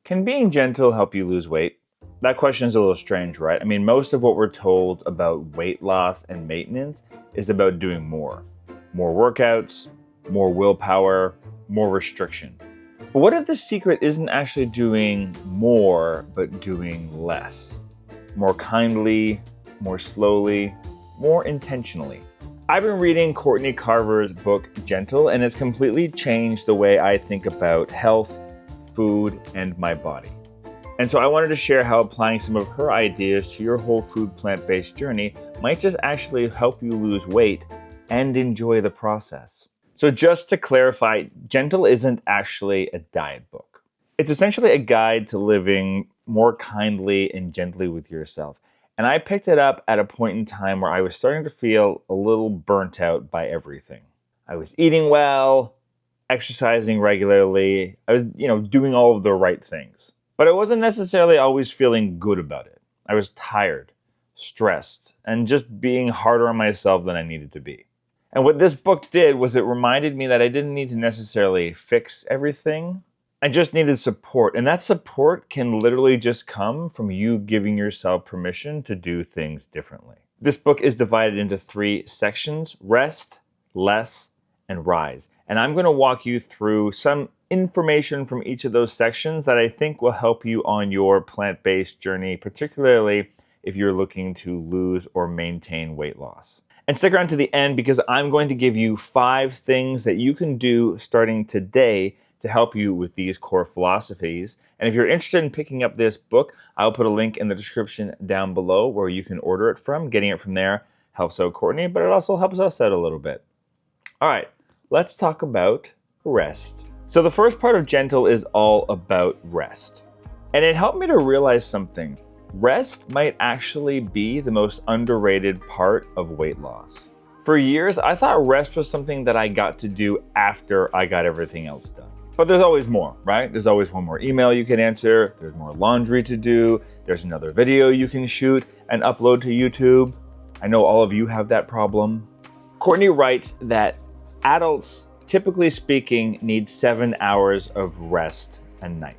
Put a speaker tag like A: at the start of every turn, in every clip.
A: Can being gentle help you lose weight? That question is a little strange, right? I mean, most of what we're told about weight loss and maintenance is about doing more. More workouts, more willpower, more restriction. But what if the secret isn't actually doing more, but doing less? More kindly, more slowly, more intentionally. I've been reading Courtney Carver's book, Gentle, and it's completely changed the way I think about health, food, and my body. And so I wanted to share how applying some of her ideas to your whole food plant-based journey might just actually help you lose weight and enjoy the process. So just to clarify, Gentle isn't actually a diet book. It's essentially a guide to living more kindly and gently with yourself. And I picked it up at a point in time where I was starting to feel a little burnt out by everything. I was eating well, exercising regularly. I was, doing all of the right things. But I wasn't necessarily always feeling good about it. I was tired, stressed, and just being harder on myself than I needed to be. And what this book did was it reminded me that I didn't need to necessarily fix everything. I just needed support. And that support can literally just come from you giving yourself permission to do things differently. This book is divided into 3 sections: rest, less, and rise. And I'm going to walk you through some information from each of those sections that I think will help you on your plant-based journey, particularly if you're looking to lose or maintain weight loss. And stick around to the end because I'm going to give you 5 things that you can do starting today to help you with these core philosophies. And if you're interested in picking up this book, I'll put a link in the description down below where you can order it from. Getting it from there helps out Courtney, but it also helps us out a little bit. All right, let's talk about rest. So the first part of Gentle is all about rest. And it helped me to realize something. Rest might actually be the most underrated part of weight loss. For years, I thought rest was something that I got to do after I got everything else done. But there's always more, right? There's always one more email you can answer. There's more laundry to do. There's another video you can shoot and upload to YouTube. I know all of you have that problem. Courtney writes that adults, typically speaking, need 7 hours of rest a night.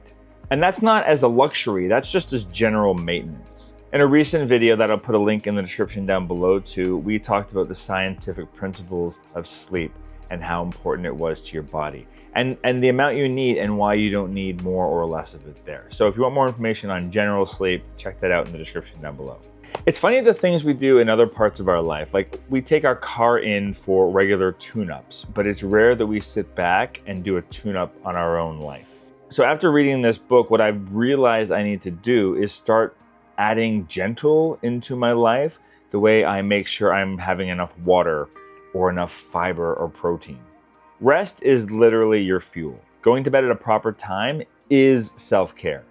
A: And that's not as a luxury, that's just as general maintenance. In a recent video that I'll put a link in the description down below to, we talked about the scientific principles of sleep and how important it was to your body. And the amount you need and why you don't need more or less of it there. So if you want more information on general sleep, check that out in the description down below. It's funny the things we do in other parts of our life, like we take our car in for regular tune-ups, but it's rare that we sit back and do a tune-up on our own life. So after reading this book, what I've realized I need to do is start adding gentle into my life, the way I make sure I'm having enough water or enough fiber or protein. Rest is literally your fuel. Going to bed at a proper time is self-care.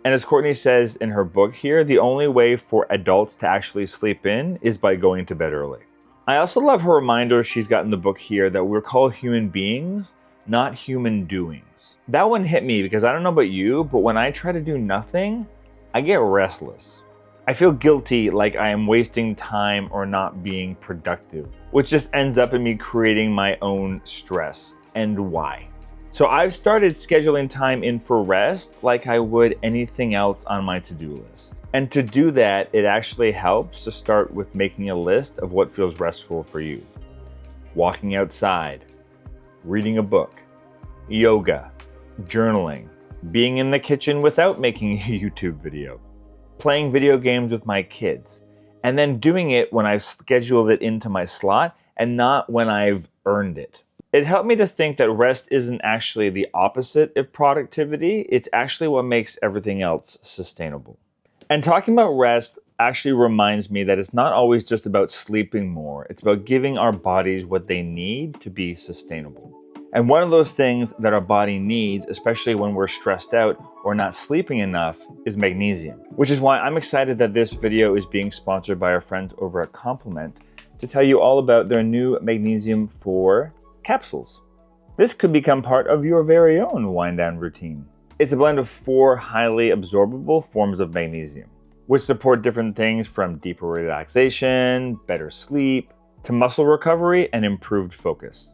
A: And as Courtney says in her book here, the only way for adults to actually sleep in is by going to bed early. I also love her reminder she's got in the book here that we're called human beings, not human doings. That one hit me because I don't know about you, but when I try to do nothing, I get restless. I feel guilty, like I am wasting time or not being productive, which just ends up in me creating my own stress. And why? So I've started scheduling time in for rest like I would anything else on my to-do list. And to do that, it actually helps to start with making a list of what feels restful for you. Walking outside, reading a book, yoga, journaling, being in the kitchen without making a YouTube video, playing video games with my kids, and then doing it when I've scheduled it into my slot and not when I've earned it. It helped me to think that rest isn't actually the opposite of productivity. It's actually what makes everything else sustainable. And talking about rest actually reminds me that it's not always just about sleeping more. It's about giving our bodies what they need to be sustainable. And one of those things that our body needs, especially when we're stressed out or not sleeping enough, is magnesium. Which is why I'm excited that this video is being sponsored by our friends over at Complement to tell you all about their new Magnesium 4 capsules. This could become part of your very own wind-down routine. It's a blend of 4 highly absorbable forms of magnesium, which support different things from deeper relaxation, better sleep, to muscle recovery and improved focus.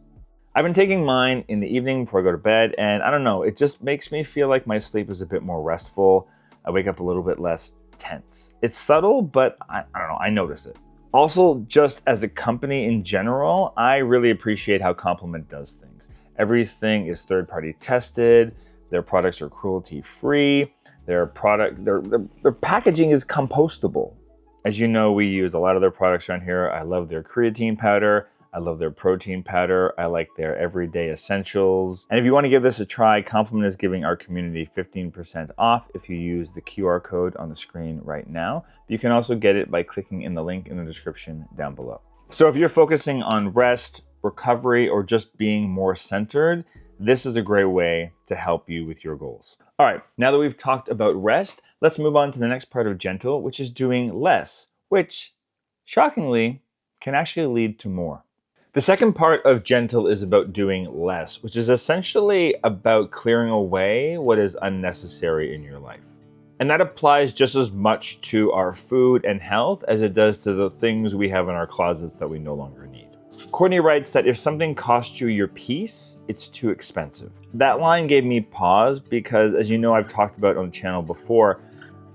A: I've been taking mine in the evening before I go to bed, and I don't know, it just makes me feel like my sleep is a bit more restful. I wake up a little bit less tense. It's subtle, but I don't know, I notice it. Also, just as a company in general, I really appreciate how Complement does things. Everything is third-party tested, their products are cruelty-free, their packaging is compostable. As you know, we use a lot of their products around here. I love their creatine powder. I love their protein powder. I like their everyday essentials. And if you want to give this a try, Complement is giving our community 15% off if you use the QR code on the screen right now. You can also get it by clicking in the link in the description down below. So if you're focusing on rest, recovery, or just being more centered, this is a great way to help you with your goals. All right, now that we've talked about rest, let's move on to the next part of Gentle, which is doing less, which, shockingly, can actually lead to more. The second part of Gentle is about doing less, which is essentially about clearing away what is unnecessary in your life. And that applies just as much to our food and health as it does to the things we have in our closets that we no longer need. Courtney writes that if something costs you your peace, it's too expensive. That line gave me pause because, as you know, I've talked about on the channel before,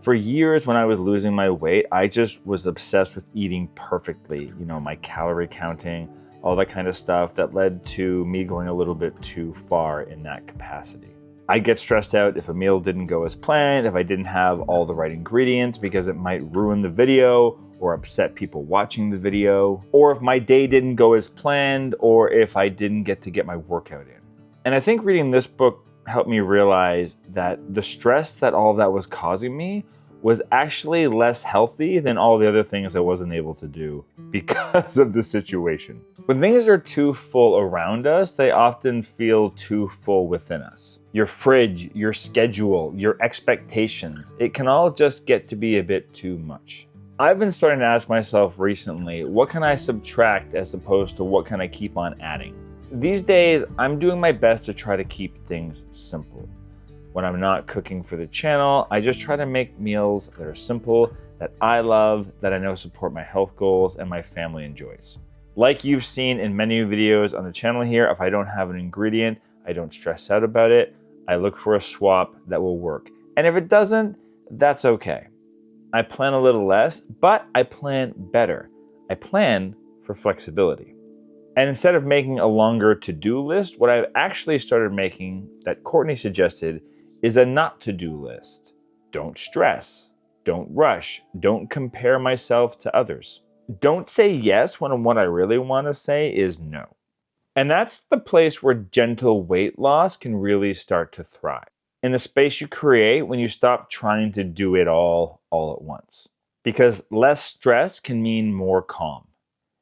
A: for years when I was losing my weight, I just was obsessed with eating perfectly, my calorie counting, all that kind of stuff that led to me going a little bit too far in that capacity. I get stressed out if a meal didn't go as planned, if I didn't have all the right ingredients because it might ruin the video or upset people watching the video, or if my day didn't go as planned, or if I didn't get to get my workout in. And I think reading this book helped me realize that the stress that all of that was causing me was actually less healthy than all the other things I wasn't able to do because of the situation. When things are too full around us, they often feel too full within us. Your fridge, your schedule, your expectations, it can all just get to be a bit too much. I've been starting to ask myself recently, what can I subtract as opposed to what can I keep on adding? These days, I'm doing my best to try to keep things simple. When I'm not cooking for the channel, I just try to make meals that are simple, that I love, that I know support my health goals and my family enjoys. Like you've seen in many videos on the channel here, if I don't have an ingredient, I don't stress out about it. I look for a swap that will work. And if it doesn't, that's okay. I plan a little less, but I plan better. I plan for flexibility. And instead of making a longer to-do list, what I've actually started making that Courtney suggested is a not-to-do list. Don't stress. Don't rush. Don't compare myself to others. Don't say yes when what I really want to say is no. And that's the place where gentle weight loss can really start to thrive. In the space you create when you stop trying to do it all at once. Because less stress can mean more calm.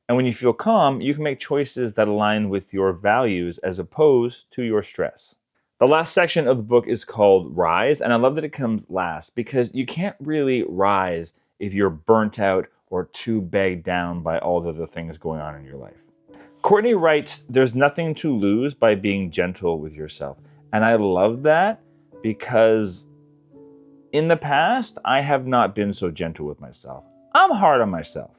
A: And when you feel calm, you can make choices that align with your values as opposed to your stress. The last section of the book is called Rise, and I love that it comes last because you can't really rise if you're burnt out or too bogged down by all the other things going on in your life. Courtney writes, there's nothing to lose by being gentle with yourself. And I love that because in the past, I have not been so gentle with myself. I'm hard on myself.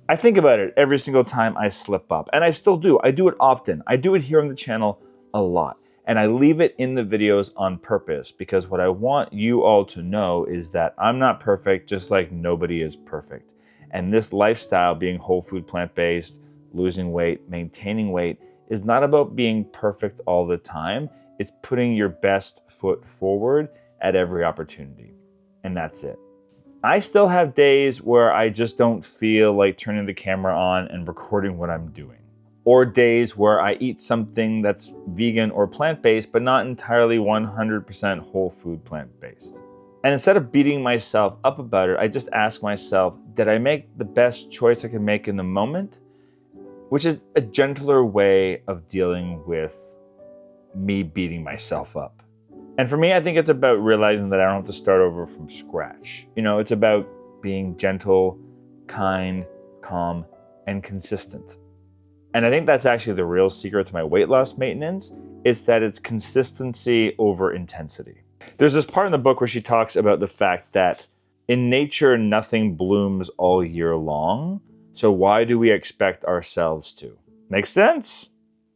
A: I think about it every single time I slip up, and I still do. I do it often. I do it here on the channel a lot, and I leave it in the videos on purpose because what I want you all to know is that I'm not perfect, just like nobody is perfect. And this lifestyle, being whole food, plant-based, losing weight, maintaining weight, is not about being perfect all the time. It's putting your best foot forward at every opportunity, and that's it. I still have days where I just don't feel like turning the camera on and recording what I'm doing. Or days where I eat something that's vegan or plant-based, but not entirely 100% whole food plant-based. And instead of beating myself up about it, I just ask myself, did I make the best choice I could make in the moment? Which is a gentler way of dealing with me beating myself up. And for me, I think it's about realizing that I don't have to start over from scratch. It's about being gentle, kind, calm, and consistent. And I think that's actually the real secret to my weight loss maintenance, is that it's consistency over intensity. There's this part in the book where she talks about the fact that in nature, nothing blooms all year long. So why do we expect ourselves to? Make sense?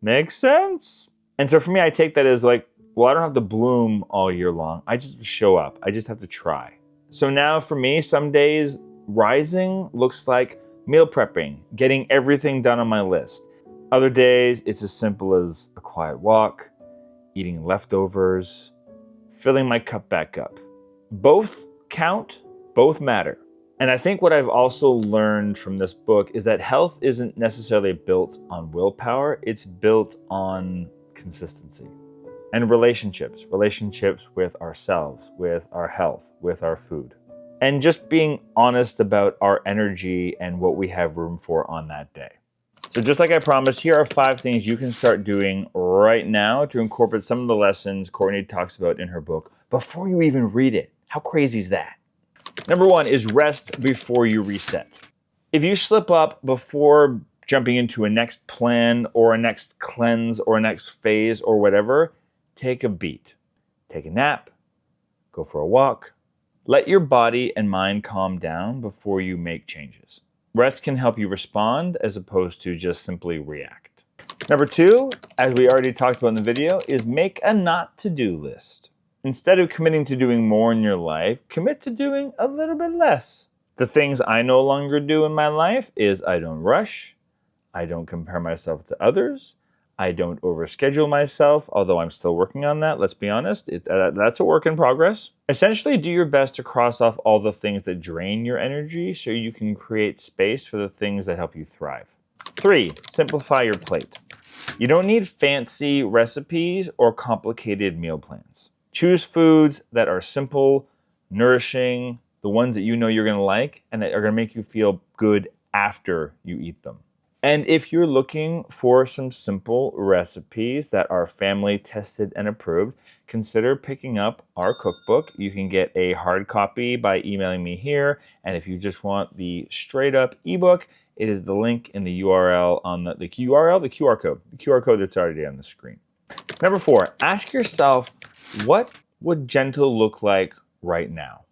A: Makes sense. And so for me, I take that as like, well, I don't have to bloom all year long. I just show up. I just have to try. So now for me, some days rising looks like meal prepping, getting everything done on my list. Other days, it's as simple as a quiet walk, eating leftovers, filling my cup back up. Both count, both matter. And I think what I've also learned from this book is that health isn't necessarily built on willpower, it's built on consistency. And relationships with ourselves, with our health, with our food. And just being honest about our energy and what we have room for on that day. So just like I promised, here are 5 things you can start doing right now to incorporate some of the lessons Courtney talks about in her book before you even read it. How crazy is that? Number 1 is rest before you reset. If you slip up before jumping into a next plan or a next cleanse or a next phase or whatever, take a beat. Take a nap, go for a walk. Let your body and mind calm down before you make changes. Rest can help you respond as opposed to just simply react. Number 2, as we already talked about in the video, is make a not to-do list. Instead of committing to doing more in your life, commit to doing a little bit less. The things I no longer do in my life is I don't rush, I don't compare myself to others, I don't overschedule myself, although I'm still working on that, let's be honest. That's a work in progress. Essentially, do your best to cross off all the things that drain your energy so you can create space for the things that help you thrive. 3, simplify your plate. You don't need fancy recipes or complicated meal plans. Choose foods that are simple, nourishing, the ones that you know you're going to like, and that are going to make you feel good after you eat them. And if you're looking for some simple recipes that are family tested and approved, consider picking up our cookbook. You can get a hard copy by emailing me here. And if you just want the straight up ebook, it is the link in the URL on the QR code that's already on the screen. Number 4, ask yourself, what would gentle look like right now?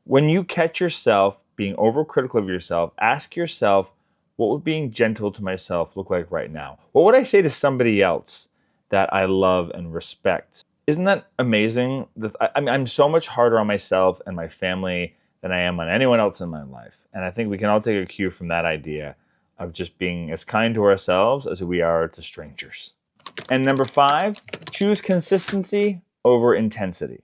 A: When you catch yourself being overcritical of yourself, ask yourself, what would being gentle to myself look like right now? What would I say to somebody else that I love and respect? Isn't that amazing? I'm so much harder on myself and my family than I am on anyone else in my life. And I think we can all take a cue from that idea of just being as kind to ourselves as we are to strangers. And number 5, choose consistency over intensity.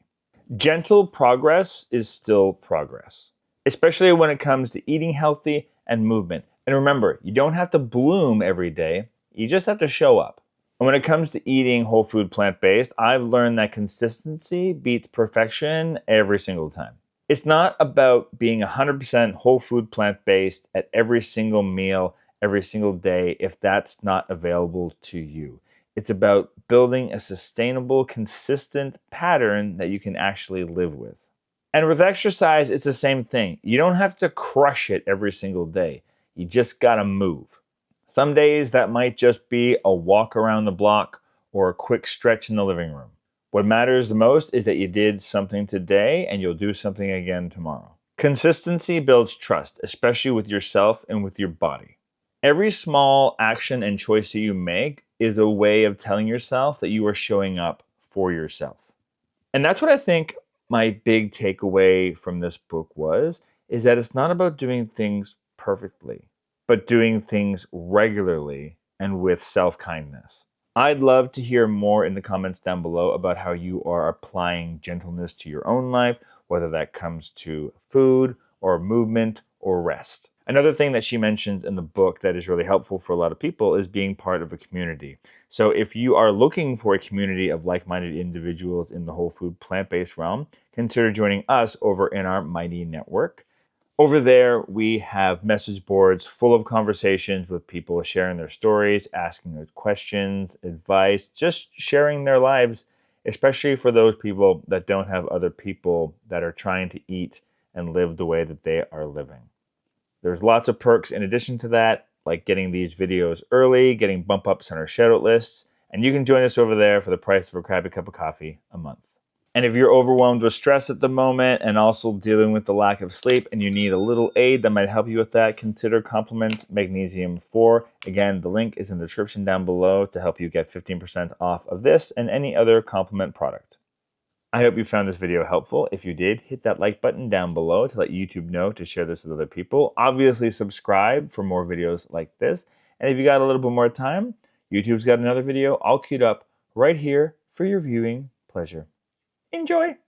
A: Gentle progress is still progress, especially when it comes to eating healthy and movement. And remember, you don't have to bloom every day, you just have to show up. And when it comes to eating whole food plant-based, I've learned that consistency beats perfection every single time. It's not about being 100% whole food plant-based at every single meal, every single day, if that's not available to you. It's about building a sustainable, consistent pattern that you can actually live with. And with exercise, it's the same thing. You don't have to crush it every single day. You just gotta move. Some days that might just be a walk around the block or a quick stretch in the living room. What matters the most is that you did something today and you'll do something again tomorrow. Consistency builds trust, especially with yourself and with your body. Every small action and choice that you make is a way of telling yourself that you are showing up for yourself. And that's what I think my big takeaway from this book is that it's not about doing things perfectly, but doing things regularly and with self-kindness. I'd love to hear more in the comments down below about how you are applying gentleness to your own life, whether that comes to food or movement or rest. Another thing that she mentions in the book that is really helpful for a lot of people is being part of a community. So if you are looking for a community of like-minded individuals in the whole food plant-based realm, consider joining us over in our Mighty Network. Over there, we have message boards full of conversations with people sharing their stories, asking their questions, advice, just sharing their lives, especially for those people that don't have other people that are trying to eat and live the way that they are living. There's lots of perks in addition to that, like getting these videos early, getting bump ups on our shout out lists, and you can join us over there for the price of a crappy cup of coffee a month. And if you're overwhelmed with stress at the moment and also dealing with the lack of sleep and you need a little aid that might help you with that, consider Complement Magnesium 4. Again, the link is in the description down below to help you get 15% off of this and any other Complement product. I hope you found this video helpful. If you did, hit that like button down below to let YouTube know to share this with other people. Obviously, subscribe for more videos like this. And if you got a little bit more time, YouTube's got another video all queued up right here for your viewing pleasure. Enjoy!